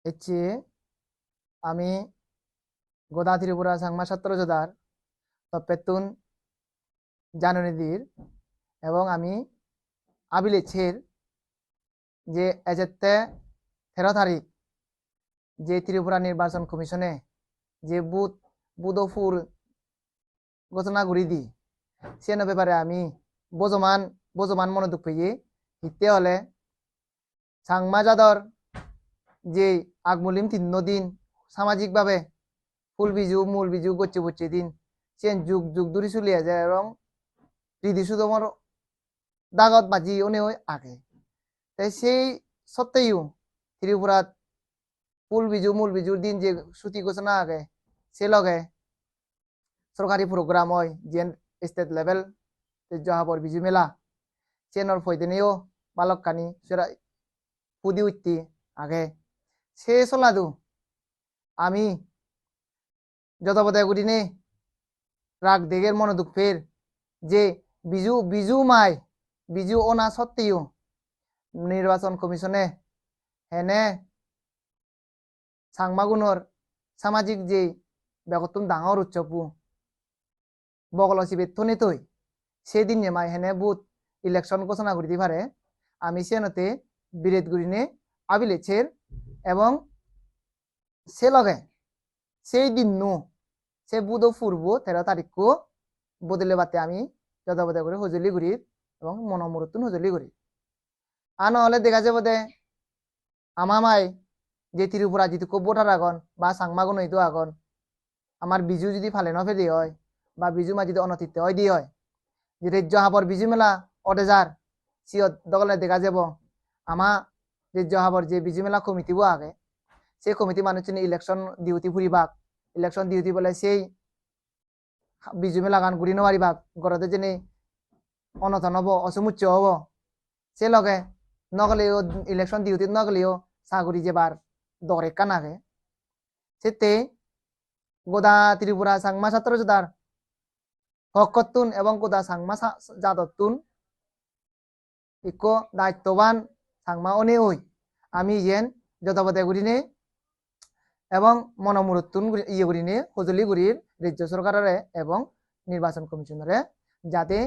হচ্ছে আমি গোদা ত্রিপুরা সাংমা ছাত্র জোদার তপেতুন জানুনিদির এবং আমি আবিলেছের যে এজেতে 13 তারিখ যে ত্রিপুরা নির্বাচন কমিশনে যে বুধফুর ঘোষণা করে দি সেন ব্যাপারে আমি বজমান বজমান মনে দুঃখ পেয়ে হিতে হলে সাংমা জাদর যে আগমুলিম 3 দিন সামাজিকভাবে ফুল বিজু মূল বিজু গচ্ছে বচ্ছে দিন সেন যুগ যুগ ধরে চলিয়ে যায় এবং হৃদি সুদমর দাগত বাজি অনে আগে তাই সেই সত্ত্বেও ত্রিপুরাত ফুল বিজু মূল বিজুর দিন যে ছুটি ঘোষণা আগে সে লগে সরকারি প্রোগ্রাম হয় যে স্টেট লেভেল জহাবর বিজু মেলা চেনর ফয়দিনেও বালককানি সেরা পুদি উঠতি আগে সে চলাদু আমি যতপদে গুদিনে রাগ দেগের মনে দুঃখ ফের যে বিজু বিজু মাই বিজু অনা সত্ত্বেও নির্বাচন কমিশনে হেনে সাংমাগুনর সামাজিক যে বেগতুন ডাঙর উৎসবু বগলসিবে থনে তৈ সেদিন নেমাই হেনে বুথ ইলেকশন ঘোষণা করিতে পারে আমি সেনতে বিরেত গুরিনে আবিলেছের এবং সে লগে সেই দিন নু সে বুধ পূর্ব 13 তারিখকু বদলে বাতে আমি যথাবধা করে হজলি গুড়ির এবং মনোমুরতুন হজলি গুড়ি আর নহলে দেখা যাবে দে আমামাই যে ত্রিপুরা যদি ভোটার আগন বা সাংমাগন হইতো আগন আমার বিজু যদি ফালে নফেদি হয় বা বিজু মা যদি অনতিত্ব হয় দি হয় যে রাজ্য হাবর বিজু মেলা অডেজার সিয়ত দগলে দেখা যাব আমা রাজ্য হাবর যে বিজু মেলা কমিটি আগে সেই কমিটি মানুষ ইলেকশন ডিউটি ফুরিবাক ইলেকশন ডিউটি বলে সেই বিজু মেলা গান ঘুরি নারিবাক ঘরতে যেনে অনথন হব অসমুচ্চ হব সে লগে নগলেও ইলেকশন ডিউটি নগলেও সাগুরি যেবার দরে কানাগে সেতে গোদা ত্রিপুরা সাংমা ছাত্র জোদার হকতুন এবং গোদা সাংমা জাদতুন ইকো দায়িত্ববান সাংমা অনে ওই আমি যেন যথাপথে গুরিনে এবং মনোমুরতুন ইয়ে গুরিনে হজলি গুরির রাজ্য সরকারের এবং নির্বাচন কমিশনারে যাতে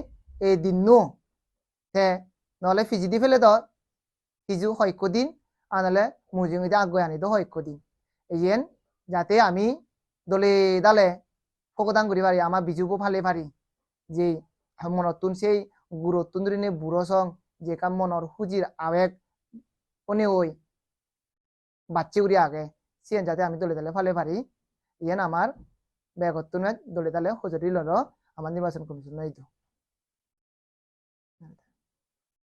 এই দিন নো নহলে ফিজি দি ফেলে দর ফিজু হয়ক্য দিন আনলে মুজিংতে আগুয়ে আনি হয়ক্য দিন এইয়েন যাতে আমি দলে দালে ফকদান করি পারি আমার বিজুবো ফালে পারি যে মনতুন সেই গুরুত্তুন ধরিনে বুড়ো সং যে কাম মনর হুজির আবেগ অনে ওই বাচ্চে উড়ি আগে সিয়েন যাতে আমি দলে দালে ফালে পারি ইয়েন আমার ব্যাগত্তুন দলে দালে হজরি লর আমার নির্বাচন কমিশন নাইতো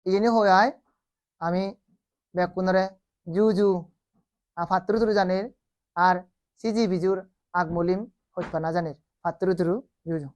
ইয়েনি হয় আমি ব্যাকুনরে জু জু ফাত্রু তুরু জানের আর সিজি বিজুর আগমলিম হইত না জানের ফাত্রু তুরু জু জু